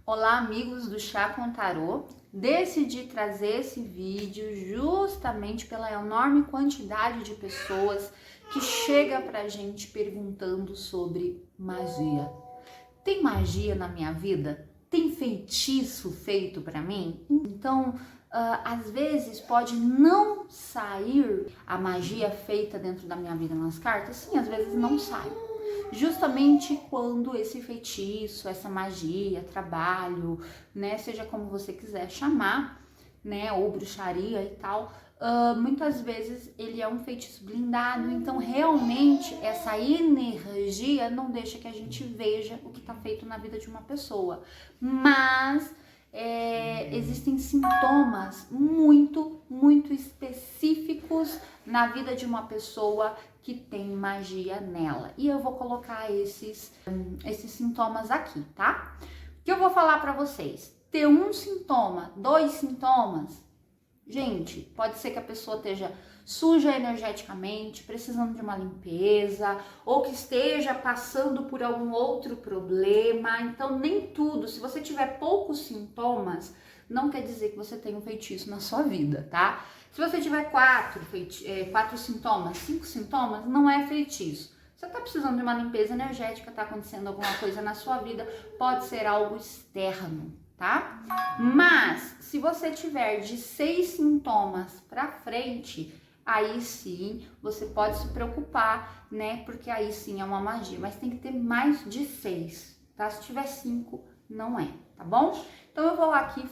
Olá, amigos do Chá com Tarô. Decidi trazer esse vídeo justamente pela enorme quantidade de pessoas que chega pra gente perguntando sobre magia. Tem magia na minha vida? Tem feitiço feito pra mim? Então, às vezes pode não sair a magia feita dentro da minha vida nas cartas? Sim, às vezes não sai. Justamente quando esse feitiço, essa magia, trabalho, né, seja como você quiser chamar, né, ou bruxaria e tal, muitas vezes ele é um feitiço blindado, então realmente essa energia não deixa que a gente veja o que está feito na vida de uma pessoa, mas existem sintomas muito específicos na vida de uma pessoa que tem magia nela. E eu vou colocar esses sintomas aqui, tá? O que eu vou falar pra vocês? Ter um sintoma, dois sintomas, gente, pode ser que a pessoa esteja suja energeticamente, precisando de uma limpeza, ou que esteja passando por algum outro problema. Então, nem tudo. Se você tiver poucos sintomas, não quer dizer que você tem um feitiço na sua vida, tá? Se você tiver quatro sintomas, 5 sintomas, não é feitiço. Você tá precisando de uma limpeza energética, tá acontecendo alguma coisa na sua vida, pode ser algo externo, tá? Mas, se você tiver de 6 sintomas pra frente, aí sim você pode se preocupar, né? Porque aí sim é uma magia, mas tem que ter mais de 6, tá? Se tiver 5, não é, tá bom? Então eu vou aqui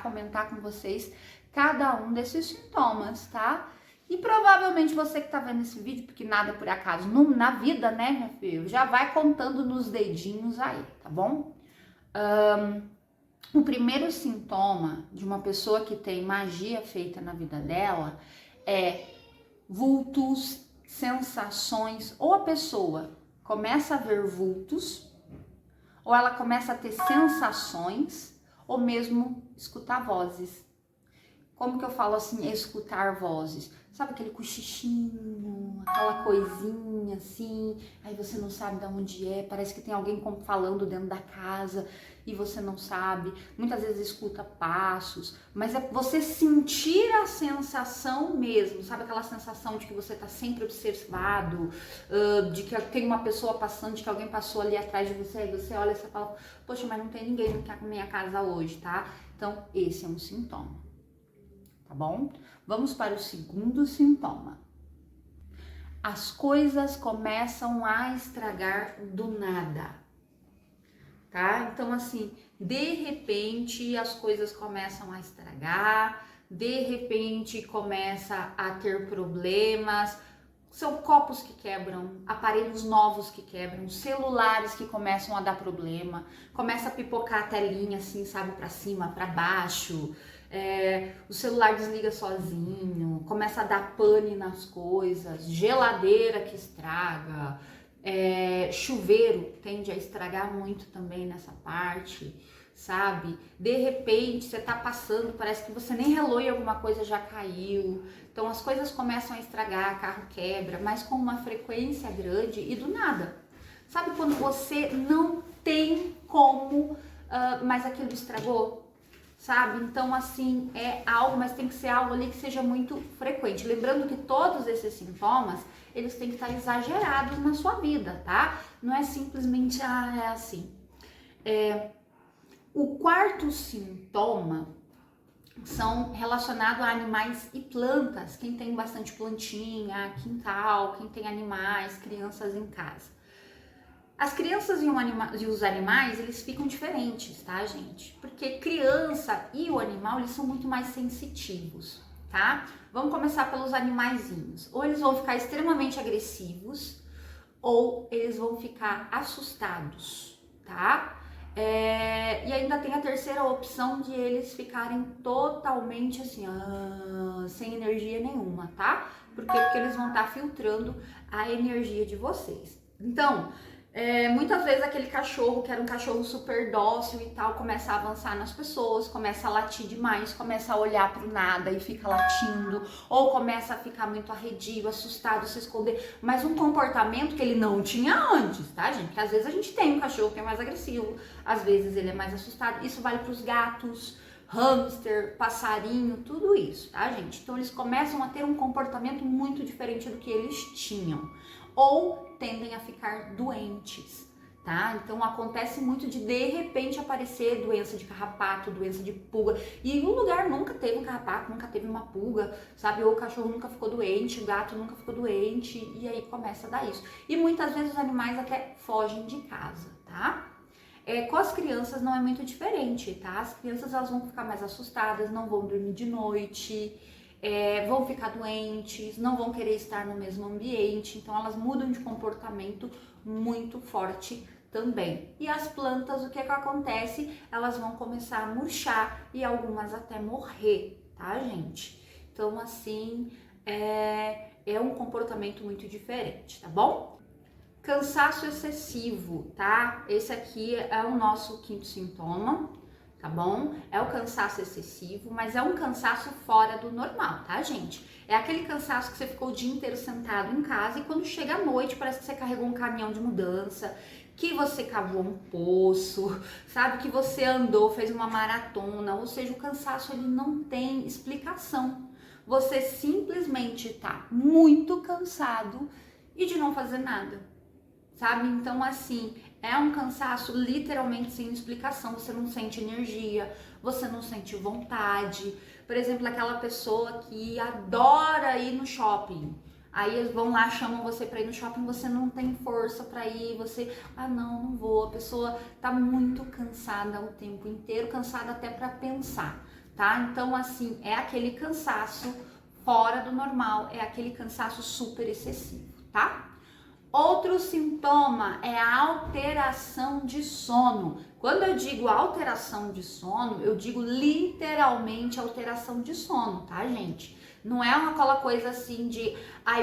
comentar com vocês cada um desses sintomas, tá? E provavelmente você que tá vendo esse vídeo, porque nada por acaso na vida, né, meu filho, já vai contando nos dedinhos aí, tá bom? O primeiro sintoma de uma pessoa que tem magia feita na vida dela é vultos, sensações, ou a pessoa começa a ver vultos, ou ela começa a ter sensações, ou mesmo escutar vozes. Como que eu falo assim, escutar vozes? Sabe aquele cochichinho, aquela coisinha assim, aí você não sabe de onde é, parece que tem alguém falando dentro da casa e você não sabe. Muitas vezes escuta passos, mas é você sentir a sensação mesmo, sabe aquela sensação de que você tá sempre observado, de que tem uma pessoa passando, de que alguém passou ali atrás de você, aí você olha e você fala, poxa, mas não tem ninguém na minha casa hoje, tá? Então, esse é um sintoma. Tá bom? Vamos para o segundo sintoma. As coisas começam a estragar do nada, tá? Então, assim, de repente as coisas começam a estragar, de repente começa a ter problemas, são copos que quebram, aparelhos novos que quebram, celulares que começam a dar problema, começa a pipocar a telinha assim, sabe, para cima, para baixo, o celular desliga sozinho, começa a dar pane nas coisas, geladeira que estraga, chuveiro tende a estragar muito também nessa parte, sabe? De repente você tá passando, parece que você nem relou e alguma coisa já caiu. Então as coisas começam a estragar, carro quebra, mas com uma frequência grande e do nada. Sabe quando você não tem como, mas aquilo estragou? Sabe? Então, assim, é algo, mas tem que ser algo ali que seja muito frequente. Lembrando que todos esses sintomas, eles têm que estar exagerados na sua vida, tá? Não é simplesmente, é assim. O quarto sintoma são relacionados a animais e plantas. Quem tem bastante plantinha, quintal, quem tem animais, crianças em casa. As crianças e os animais, eles ficam diferentes, tá, gente? Porque criança e o animal, eles são muito mais sensitivos, tá? Vamos começar pelos animaizinhos. Ou eles vão ficar extremamente agressivos, ou eles vão ficar assustados, tá? E ainda tem a terceira opção de eles ficarem totalmente assim, sem energia nenhuma, tá? Porque eles vão estar filtrando a energia de vocês. Então, Muitas vezes aquele cachorro, que era um cachorro super dócil e tal, começa a avançar nas pessoas, começa a latir demais, começa a olhar pro nada e fica latindo, ou começa a ficar muito arredio, assustado, se esconder, mas um comportamento que ele não tinha antes, tá, gente? Porque às vezes a gente tem um cachorro que é mais agressivo, às vezes ele é mais assustado. Isso vale pros gatos, hamster, passarinho, tudo isso, tá, gente? Então eles começam a ter um comportamento muito diferente do que eles tinham, ou tendem a ficar doentes, tá? Então acontece muito de repente aparecer doença de carrapato, doença de pulga, e o lugar nunca teve um carrapato, nunca teve uma pulga, sabe? Ou o cachorro nunca ficou doente, o gato nunca ficou doente, e aí começa a dar isso. E muitas vezes os animais até fogem de casa, tá? Com as crianças não é muito diferente, tá? As crianças elas vão ficar mais assustadas, não vão dormir de noite, vão ficar doentes, não vão querer estar no mesmo ambiente, então elas mudam de comportamento muito forte também. E as plantas, o que acontece? Elas vão começar a murchar e algumas até morrer, tá, gente? Então, assim, é um comportamento muito diferente, tá bom? Cansaço excessivo, tá? Esse aqui é o nosso quinto sintoma, tá bom? É o cansaço excessivo, mas é um cansaço fora do normal, tá, gente? É aquele cansaço que você ficou o dia inteiro sentado em casa e quando chega à noite parece que você carregou um caminhão de mudança, que você cavou um poço, sabe? Que você andou, fez uma maratona, ou seja, o cansaço ele não tem explicação. Você simplesmente tá muito cansado e de não fazer nada. Sabe? Então, assim, é um cansaço literalmente sem explicação. Você não sente energia, você não sente vontade. Por exemplo, aquela pessoa que adora ir no shopping. Aí eles vão lá, chamam você pra ir no shopping, você não tem força pra ir, você, não vou. A pessoa tá muito cansada o tempo inteiro, cansada até pra pensar, tá? Então, assim, é aquele cansaço fora do normal, é aquele cansaço super excessivo, tá? Outro sintoma é a alteração de sono. Quando eu digo alteração de sono, eu digo literalmente alteração de sono, tá, gente? Não é aquela coisa assim de,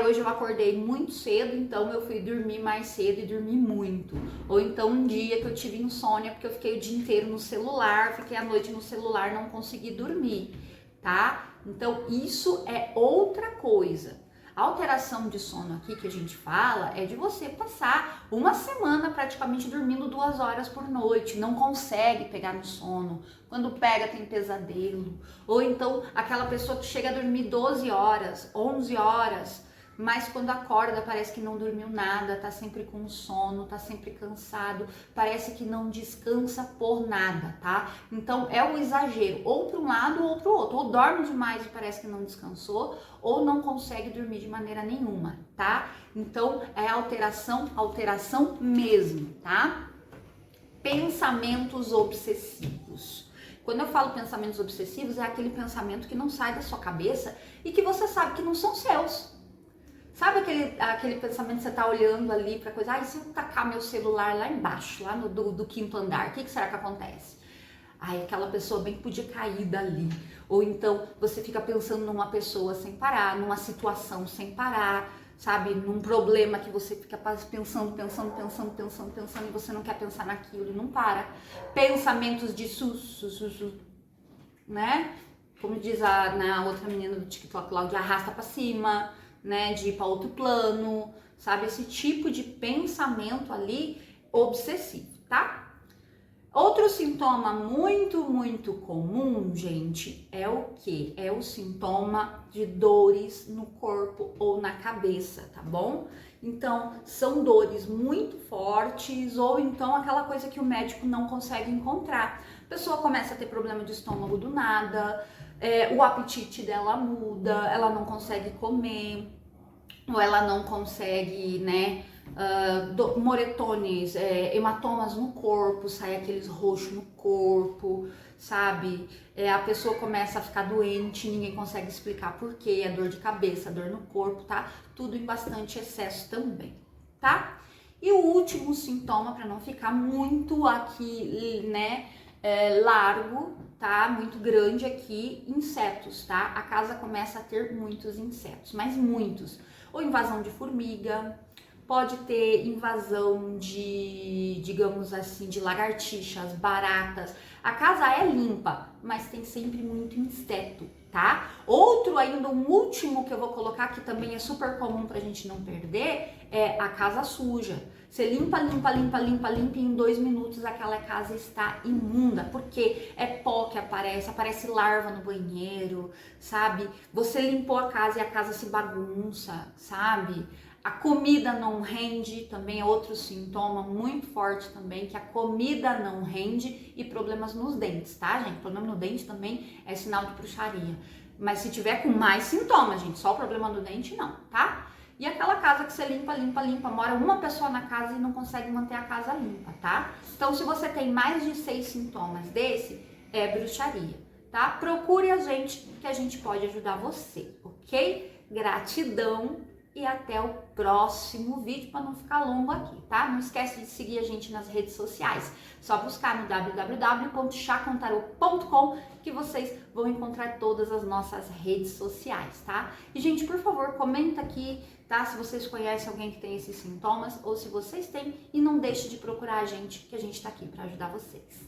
hoje eu acordei muito cedo, então eu fui dormir mais cedo e dormi muito. Ou então um dia que eu tive insônia porque eu fiquei o dia inteiro no celular, fiquei a noite no celular, não consegui dormir, tá? Então isso é outra coisa. A alteração de sono aqui que a gente fala é de você passar uma semana praticamente dormindo 2 horas por noite, não consegue pegar no sono, quando pega tem pesadelo, ou então aquela pessoa que chega a dormir 12 horas, 11 horas, mas quando acorda parece que não dormiu nada, tá sempre com sono, tá sempre cansado, parece que não descansa por nada, tá? Então é um exagero, ou para um lado ou para o outro, ou dorme demais e parece que não descansou, ou não consegue dormir de maneira nenhuma, tá? Então é alteração mesmo, tá? Pensamentos obsessivos. Quando eu falo pensamentos obsessivos, é aquele pensamento que não sai da sua cabeça e que você sabe que não são seus. Sabe aquele pensamento que você tá olhando ali pra coisa, e se eu tacar meu celular lá embaixo, lá do quinto andar, o que será que acontece? Aquela pessoa bem que podia cair dali. Ou então você fica pensando numa pessoa sem parar, numa situação sem parar, sabe? Num problema que você fica pensando e você não quer pensar naquilo e não para. Pensamentos de né? Como diz na outra menina do TikTok lá, de arrasta pra cima, né? De ir pra outro plano, sabe? Esse tipo de pensamento ali obsessivo, tá? Outro sintoma muito comum, gente, é o que? É o sintoma de dores no corpo ou na cabeça, tá bom? Então, são dores muito fortes ou então aquela coisa que o médico não consegue encontrar. A pessoa começa a ter problema de estômago do nada, o apetite dela muda, ela não consegue comer, ou ela não consegue, né? Moretones, hematomas no corpo, sai aqueles roxos no corpo, sabe? A pessoa começa a ficar doente, ninguém consegue explicar por quê, a dor de cabeça, a dor no corpo, tá? Tudo em bastante excesso também, tá? E o último sintoma, para não ficar muito aqui, né, largo, tá? Muito grande aqui, insetos, tá? A casa começa a ter muitos insetos, mas muitos. Ou invasão de formiga, pode ter invasão de, digamos assim, de lagartixas, baratas. A casa é limpa, mas tem sempre muito inseto, tá? Outro ainda, um último que eu vou colocar, que também é super comum pra gente não perder, é a casa suja. Você limpa, limpa, limpa, limpa, limpa e em 2 minutos aquela casa está imunda, porque é pó que aparece larva no banheiro, sabe? Você limpou a casa e a casa se bagunça, sabe? A comida não rende, também é outro sintoma muito forte também, que a comida não rende, e problemas nos dentes, tá, gente? Problema no dente também é sinal de bruxaria. Mas se tiver com mais sintomas, gente, só o problema no dente não, tá? E aquela casa que você limpa, limpa, limpa, mora uma pessoa na casa e não consegue manter a casa limpa, tá? Então, se você tem mais de 6 sintomas desse, é bruxaria, tá? Procure a gente, que a gente pode ajudar você, ok? Gratidão e até o próximo vídeo, para não ficar longo aqui, tá? Não esquece de seguir a gente nas redes sociais. Só buscar no www.chacontarot.com que vocês vão encontrar todas as nossas redes sociais, tá? E, gente, por favor, comenta aqui, tá? Se vocês conhecem alguém que tem esses sintomas ou se vocês têm, e não deixe de procurar a gente, que a gente tá aqui para ajudar vocês.